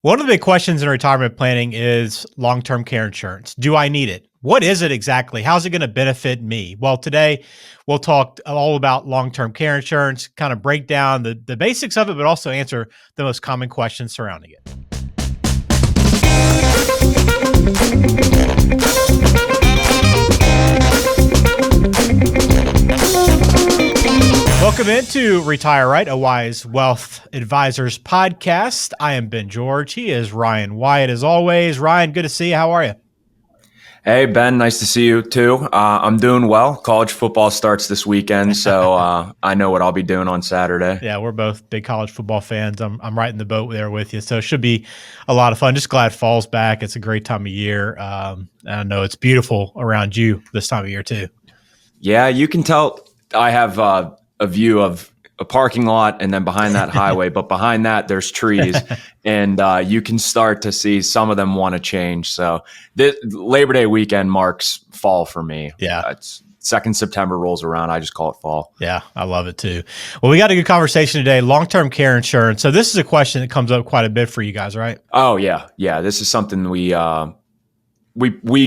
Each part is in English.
One of the big questions in retirement planning is long-term care insurance. Do I need it? What is it exactly? How's it going to benefit me? Well, today we'll talk all about long-term care insurance, kind of break down the basics of it, but also answer the most common questions surrounding it. Welcome into Retire Right, a Wyze Wealth Advisors podcast. I am Ben George. He is Ryan Wyatt, as always. Ryan, good to see you. How are you? Hey, Ben, nice to see you too. I'm doing well. College football starts this weekend, so I know what I'll be doing on Saturday. Yeah, we're both big college football fans. I'm right in the boat there with you. So it should be a lot of fun. Just glad fall's back. It's a great time of year. I know it's beautiful around you this time of year too. Yeah, you can tell I have a view of a parking lot and then behind that highway, but behind that there's trees and you can start to see some of them want to change. So this Labor Day weekend marks fall for me. Yeah. It's 2nd September rolls around. I just call it fall. Yeah, I love it too. Well, we got a good conversation today, long-term care insurance. So this is a question that comes up quite a bit for you guys, right? Oh yeah. Yeah. This is something we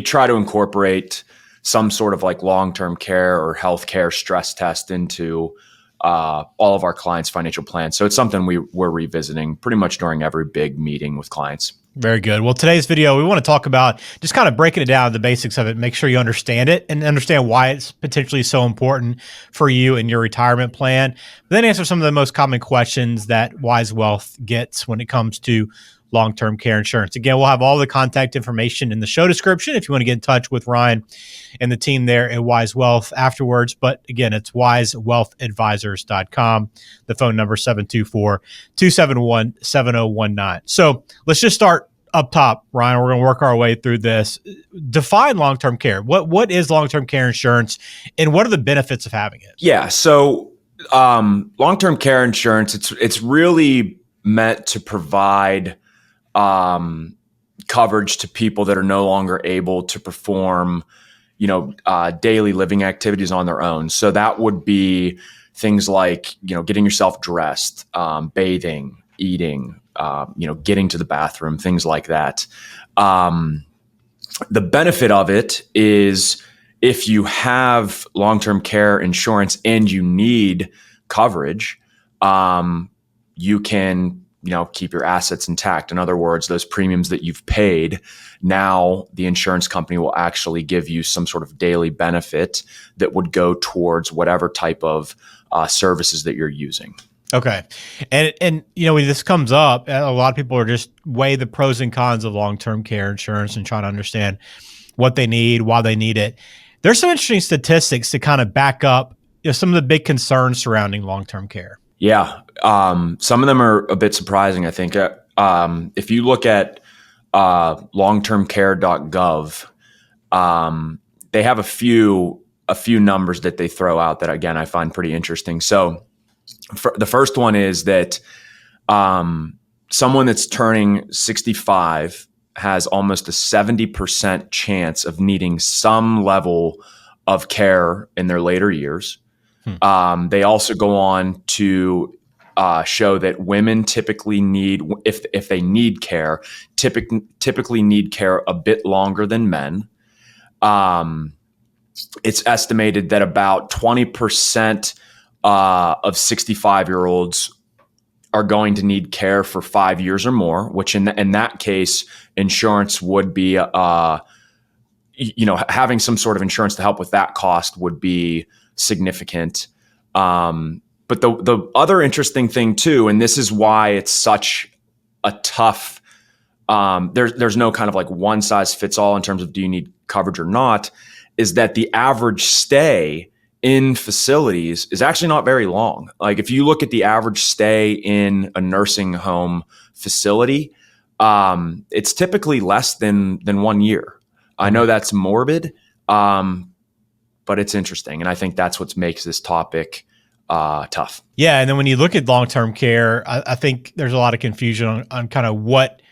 try to incorporate some sort of like long-term care or healthcare stress test into all of our clients' financial plans. So it's something we're revisiting pretty much during every big meeting with clients. Very good. Well, today's video, we want to talk about just kind of breaking it down, the basics of it, make sure you understand it and understand why it's potentially so important for you in your retirement plan. But then answer some of the most common questions that Wyze Wealth gets when it comes to long-term care insurance. Again, we'll have all the contact information in the show description if you want to get in touch with Ryan and the team there at Wyze Wealth afterwards. But again, it's wyzewealthadvisors.com. The phone number 724-271-7019. So let's just start up top, Ryan. We're going to work our way through this. Define long-term care. What is long-term care insurance and what are the benefits of having it? Yeah. So long-term care insurance, it's really meant to provide coverage to people that are no longer able to perform, daily living activities on their own. So that would be things like, getting yourself dressed, bathing, eating, getting to the bathroom, things like that. The benefit of it is if you have long-term care insurance and you need coverage, you can keep your assets intact. In other words, those premiums that you've paid, now the insurance company will actually give you some sort of daily benefit that would go towards whatever type of services that you're using. Okay. And when this comes up, a lot of people are just weigh the pros and cons of long-term care insurance and trying to understand what they need, why they need it. There's some interesting statistics to kind of back up some of the big concerns surrounding long-term care. Yeah. Some of them are a bit surprising, I think. If you look at longtermcare.gov, they have a few numbers that they throw out that, again, I find pretty interesting. So the first one is that someone that's turning 65 has almost a 70% chance of needing some level of care in their later years. They also go on to show that women typically need, if they need care, typically need care a bit longer than men. It's estimated that about 20% of 65-year-olds are going to need care for 5 years or more, which in that case, insurance would be, having some sort of insurance to help with that cost would be significant. But the other interesting thing too, and this is why it's such a tough, there's no kind of like one size fits all in terms of do you need coverage or not, is that the average stay in facilities is actually not very long. Like if you look at the average stay in a nursing home facility, it's typically less than 1 year. I know that's morbid, but it's interesting. And I think that's what makes this topic tough. Yeah. And then when you look at long-term care, I think there's a lot of confusion on kind of what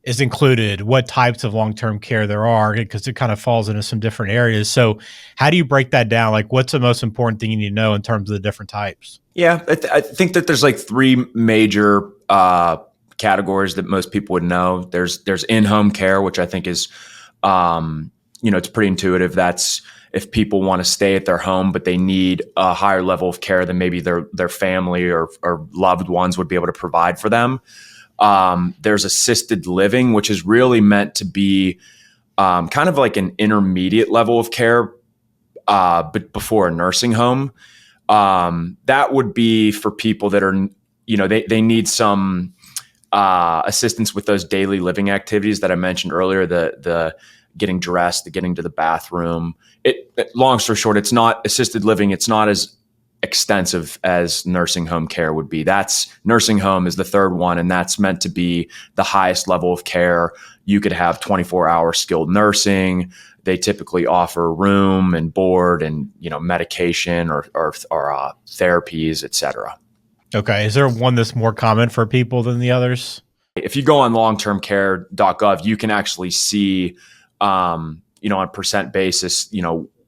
is included, what types of long-term care there are, because it kind of falls into some different areas. So how do you break that down? Like what's the most important thing you need to know in terms of the different types? Yeah. I think that there's like three major categories that most people would know. There's in-home care, which I think is, it's pretty intuitive. That's if people want to stay at their home, but they need a higher level of care than maybe their family or loved ones would be able to provide for them. There's assisted living, which is really meant to be kind of like an intermediate level of care, but before a nursing home. That would be for people that are, they need some assistance with those daily living activities that I mentioned earlier, the getting dressed, the getting to the bathroom. Long story short, it's not assisted living. It's not as extensive as nursing home care would be. Nursing home is the third one, and that's meant to be the highest level of care. You could have 24-hour skilled nursing. They typically offer room and board and medication or therapies, et cetera. Okay. Is there one that's more common for people than the others? If you go on longtermcare.gov, you can actually see, on a percent basis,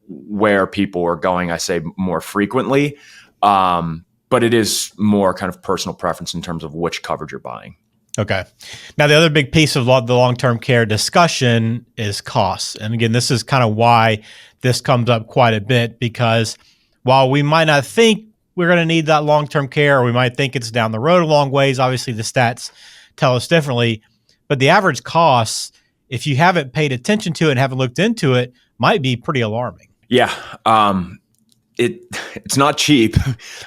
where people are going, I say more frequently. But it is more kind of personal preference in terms of which coverage you're buying. Okay. Now, the other big piece of the long-term care discussion is costs. And again, this is kind of why this comes up quite a bit, because while we might not think we're going to need that long-term care, or we might think it's down the road a long ways, obviously the stats tell us differently, but the average costs, if you haven't paid attention to it and haven't looked into it, might be pretty alarming. Yeah. It's not cheap.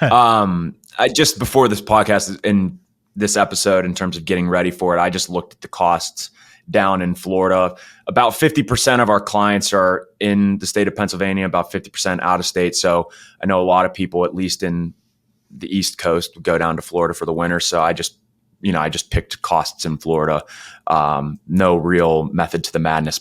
I just, before this podcast and this episode, in terms of getting ready for it, I just looked at the costs down in Florida. About 50% of our clients are in the state of Pennsylvania, about 50% out of state. So I know a lot of people, at least in the East Coast, would go down to Florida for the winter. So I just picked costs in Florida. No real method to the madness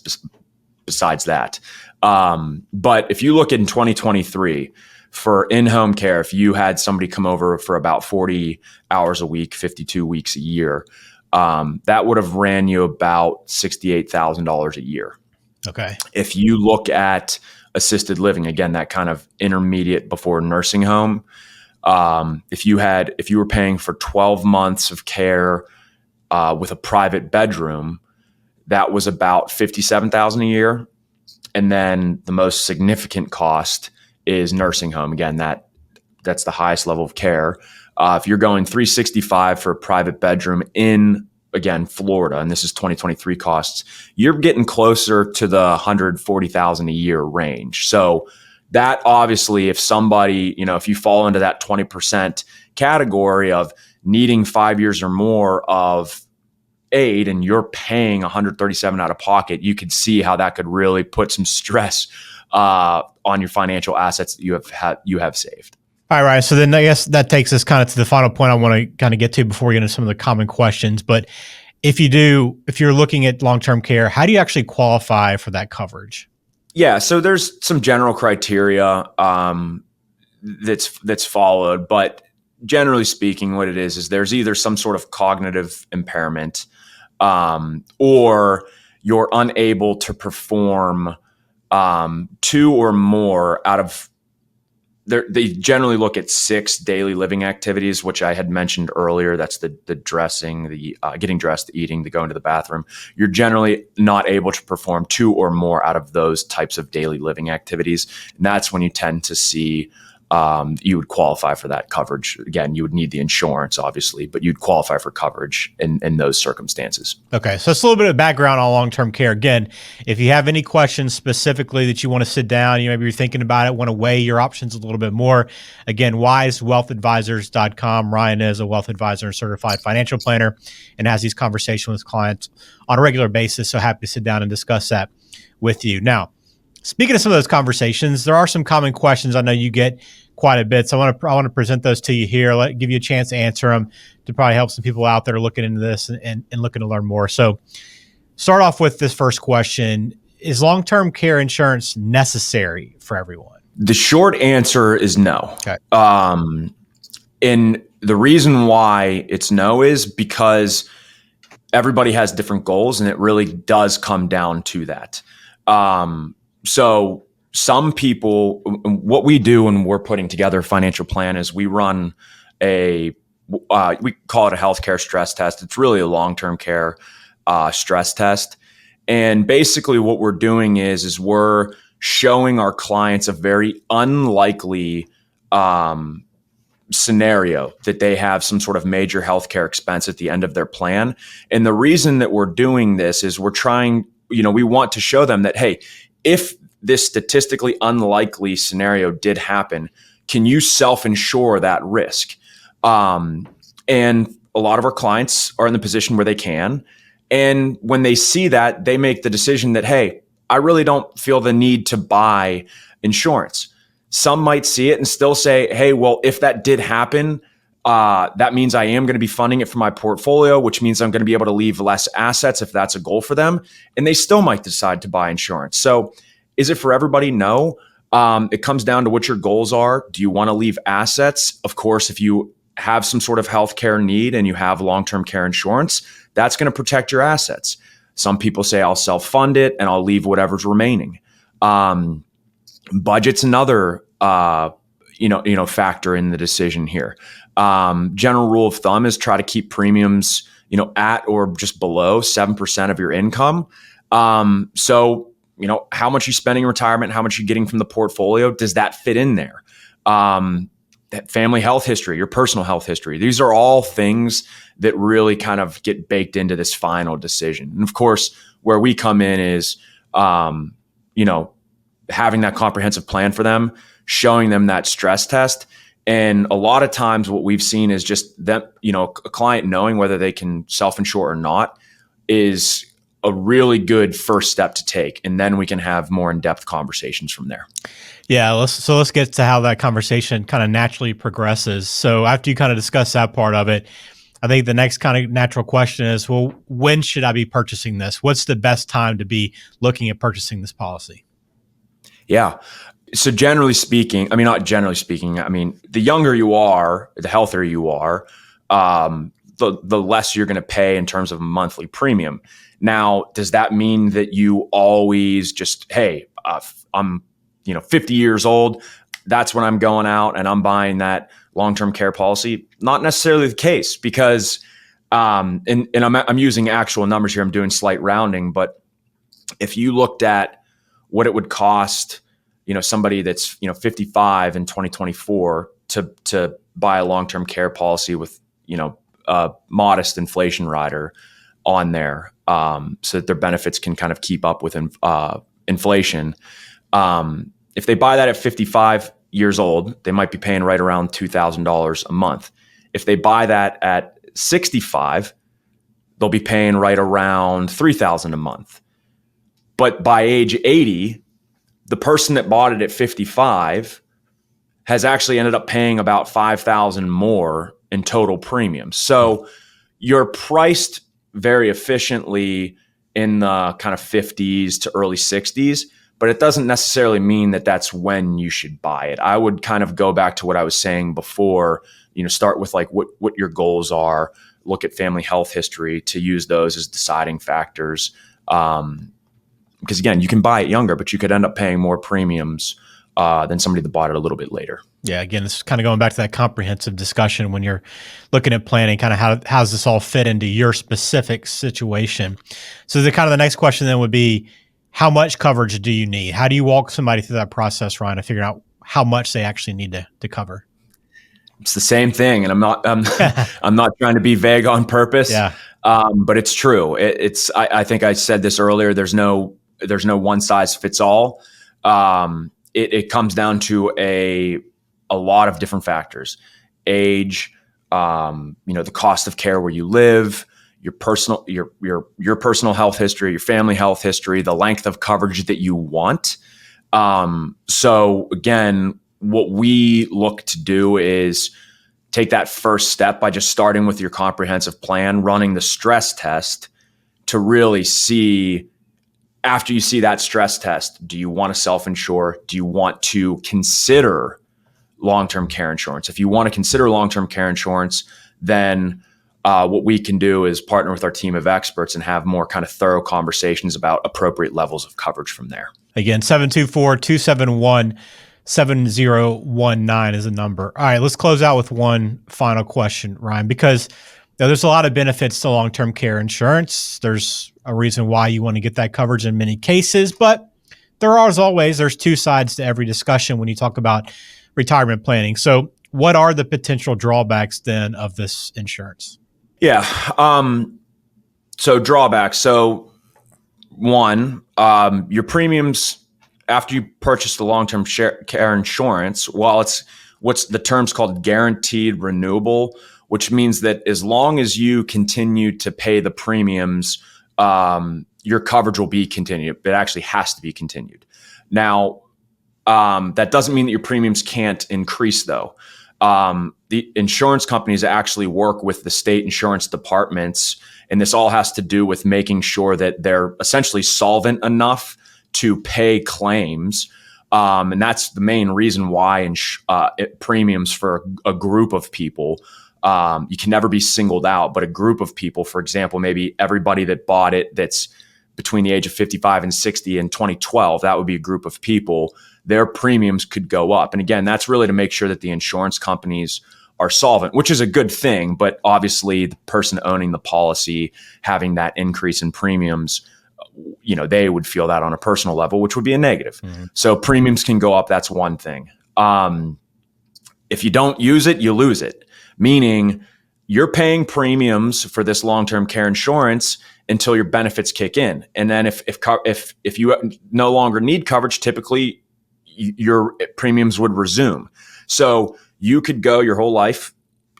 besides that. But if you look in 2023 for in-home care, if you had somebody come over for about 40 hours a week, 52 weeks a year, that would have ran you about $68,000 a year. Okay. If you look at assisted living, again, that kind of intermediate before nursing home, if you were paying for 12 months of care with a private bedroom, that was about $57,000 a year. And then the most significant cost is nursing home. Again, that's the highest level of care. If you're going $365 for a private bedroom in, again, Florida, and this is 2023 costs, you're getting closer to the $140,000 a year range. So that obviously, if somebody, if you fall into that 20% category of needing 5 years or more of aid and you're paying $137 out of pocket, you could see how that could really put some stress on your financial assets that you have saved. All right. So then I guess that takes us kind of to the final point I want to kind of get to before we get into some of the common questions. But if you're looking at long-term care, how do you actually qualify for that coverage? Yeah. So there's some general criteria that's followed, but generally speaking, what it is there's either some sort of cognitive impairment, or you're unable to perform two or more out of they generally look at 6 daily living activities, which I had mentioned earlier. That's the dressing, the getting dressed, the eating, the going to the bathroom. You're generally not able to perform 2 or more out of those types of daily living activities. And that's when you tend to see you would qualify for that coverage. Again, you would need the insurance, obviously, but you'd qualify for coverage in those circumstances. Okay. So it's a little bit of background on long-term care. Again, if you have any questions specifically that you want to sit down, maybe you're thinking about it, want to weigh your options a little bit more. Again, WyzeWealthAdvisors.com. Ryan is a wealth advisor and certified financial planner and has these conversations with clients on a regular basis. So happy to sit down and discuss that with you. Now, speaking of some of those conversations, there are some common questions I know you get quite a bit. So I want to present those to you here, give you a chance to answer them to probably help some people out there looking into this and looking to learn more. So start off with this first question. Is long-term care insurance necessary for everyone? The short answer is no. Okay. And the reason why it's no is because everybody has different goals, and it really does come down to that. So some people, what we do when we're putting together a financial plan is we run a we call it a healthcare stress test. It's really a long-term care stress test. And basically what we're doing is we're showing our clients a very unlikely scenario that they have some sort of major healthcare expense at the end of their plan. And the reason that we're doing this is we're trying, we want to show them that, hey, if this statistically unlikely scenario did happen, can you self-insure that risk? And a lot of our clients are in the position where they can. And when they see that, they make the decision that, hey, I really don't feel the need to buy insurance. Some might see it and still say, hey, well, if that did happen, that means I am going to be funding it for my portfolio, which means I'm going to be able to leave less assets if that's a goal for them. And they still might decide to buy insurance. So is it for everybody? No. It comes down to what your goals are. Do you want to leave assets? Of course, if you have some sort of healthcare need and you have long-term care insurance, that's going to protect your assets. Some people say I'll self-fund it and I'll leave whatever's remaining. Budget's another factor in the decision here. General rule of thumb is try to keep premiums at or just below 7% of your income. So how much you spending in retirement, how much you getting from the portfolio, does that fit in there? That family health history, your personal health history. These are all things that really kind of get baked into this final decision. And of course, where we come in is, having that comprehensive plan for them, showing them that stress test. And a lot of times what we've seen is just them, a client knowing whether they can self-insure or not is a really good first step to take. And then we can have more in-depth conversations from there. Yeah, let's get to how that conversation kind of naturally progresses. So after you kind of discuss that part of it, I think the next kind of natural question is, well, when should I be purchasing this? What's the best time to be looking at purchasing this policy? Yeah. So generally speaking, not generally speaking, the younger you are, the healthier you are, the less you're going to pay in terms of a monthly premium. Now, does that mean that you always just, hey, I'm 50 years old, that's when I'm going out and I'm buying that long-term care policy? Not necessarily the case, because and I'm using actual numbers here. I'm doing slight rounding, but if you looked at what it would cost, somebody that's 55 in 2024 to buy a long-term care policy with a modest inflation rider on there, so that their benefits can kind of keep up with inflation. If they buy that at 55 years old, they might be paying right around $2,000 a month. If they buy that at 65, they'll be paying right around $3,000 a month. But by age 80, the person that bought it at 55 has actually ended up paying about $5,000 more in total premium. So you're priced very efficiently in the kind of 50s to early 60s, but it doesn't necessarily mean that that's when you should buy it. I would kind of go back to what I was saying before, start with like what your goals are, look at family health history to use those as deciding factors. Because again, you can buy it younger, but you could end up paying more premiums than somebody that bought it a little bit later. Yeah, again, this is kind of going back to that comprehensive discussion when you're looking at planning, kind of how does this all fit into your specific situation. So the next question then would be, how much coverage do you need? How do you walk somebody through that process, Ryan, to figure out how much they actually need to cover? It's the same thing, and I'm not trying to be vague on purpose. Yeah. But it's true. I think I said this earlier. There's no one size fits all. It comes down to a lot of different factors: age, the cost of care where you live, your personal health history, your family health history, the length of coverage that you want. So again, what we look to do is take that first step by just starting with your comprehensive plan, running the stress test to really see, after you see that stress test, do you want to self-insure? Do you want to consider long-term care insurance? If you want to consider long-term care insurance, then what we can do is partner with our team of experts and have more kind of thorough conversations about appropriate levels of coverage from there. Again, 724-271 7019 is a number. All right, let's close out with one final question, Ryan, because there's a lot of benefits to long-term care insurance. There's a reason why you want to get that coverage in many cases, but there's two sides to every discussion when you talk about retirement planning. So what are the potential drawbacks then of this insurance? Yeah. So drawbacks. So one, your premiums after you purchase the long-term care insurance, while it's what's the term's called guaranteed renewable, which means that as long as you continue to pay the premiums, your coverage will be continued. It actually has to be continued. Now, that doesn't mean that your premiums can't increase, though. The insurance companies actually work with the state insurance departments, and this all has to do with making sure that they're essentially solvent enough to pay claims. And that's the main reason why premiums for a group of people, you can never be singled out, but a group of people, for example, maybe everybody that bought it that's between the age of 55 and 60 in 2012, that would be a group of people, their premiums could go up. And again, that's really to make sure that the insurance companies are solvent, which is a good thing. But obviously the person owning the policy having that increase in premiums, they would feel that on a personal level, which would be a negative. Mm-hmm. So premiums can go up. That's one thing. If you don't use it, you lose it. Meaning you're paying premiums for this long-term care insurance until your benefits kick in. And then if you no longer need coverage, typically your premiums would resume. So you could go your whole life,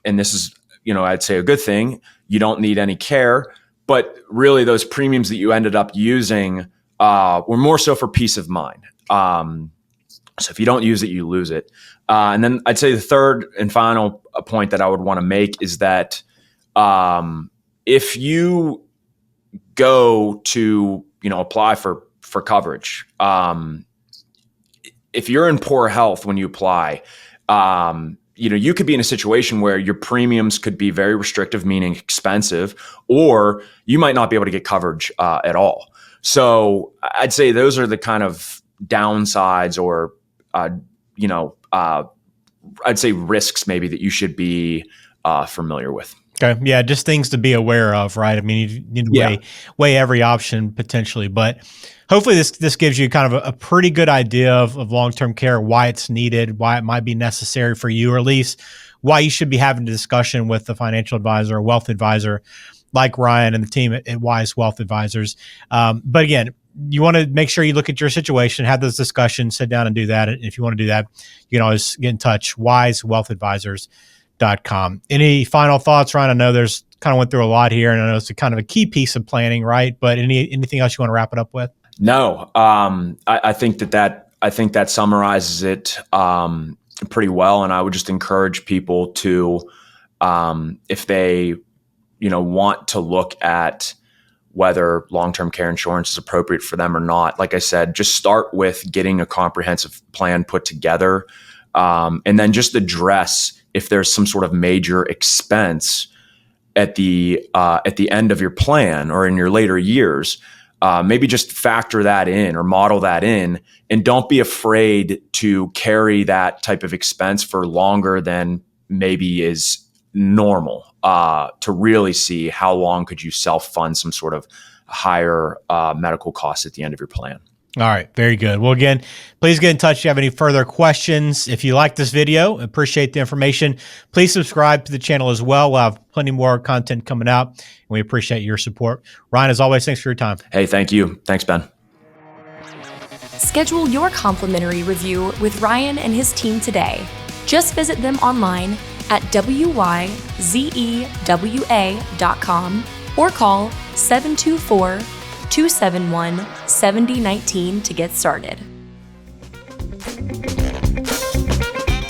and this is, I'd say a good thing. You don't need any care, but really those premiums that you ended up using were more so for peace of mind. So if you don't use it, you lose it. And then I'd say the third and final point that I would want to make is that if you go to, apply for coverage, if you're in poor health when you apply, you could be in a situation where your premiums could be very restrictive, meaning expensive, or you might not be able to get coverage at all. So I'd say those are the kind of downsides or, I'd say risks maybe that you should be familiar with. Okay. Yeah. Just things to be aware of, right? I mean, you need to weigh every option potentially, but hopefully this gives you kind of a pretty good idea of long-term care, why it's needed, why it might be necessary for you, or at least why you should be having a discussion with a financial advisor or wealth advisor like Ryan and the team at Wyze Wealth Advisors. But again, you want to make sure you look at your situation, have those discussions, sit down and do that. And if you want to do that, you can always get in touch, wyzewealthadvisors.com. Any final thoughts, Ryan? I know there's kind of went through a lot here, and I know it's kind of a key piece of planning, right? But anything else you want to wrap it up with? No, I think that summarizes it pretty well. And I would just encourage people to, if they, want to look at whether long-term care insurance is appropriate for them or not. Like I said, just start with getting a comprehensive plan put together, and then just address if there's some sort of major expense at the end of your plan or in your later years. Maybe just factor that in or model that in, and don't be afraid to carry that type of expense for longer than maybe is normal, to really see how long could you self-fund some sort of higher medical costs at the end of your plan. All right. Very good. Well, again, please get in touch if you have any further questions. If you like this video, appreciate the information, please subscribe to the channel as well. We'll have plenty more content coming out, and we appreciate your support. Ryan, as always, thanks for your time. Hey, thank you. Thanks, Ben. Schedule your complimentary review with Ryan and his team today. Just visit them online at wyzewa.com or call 724-271-7019 to get started.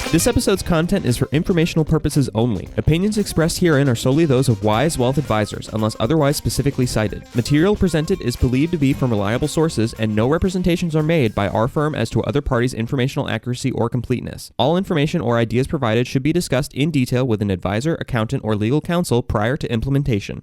This episode's content is for informational purposes only. Opinions expressed herein are solely those of Wyze Wealth Advisors, unless otherwise specifically cited. Material presented is believed to be from reliable sources, and no representations are made by our firm as to other parties' informational accuracy or completeness. All information or ideas provided should be discussed in detail with an advisor, accountant, or legal counsel prior to implementation.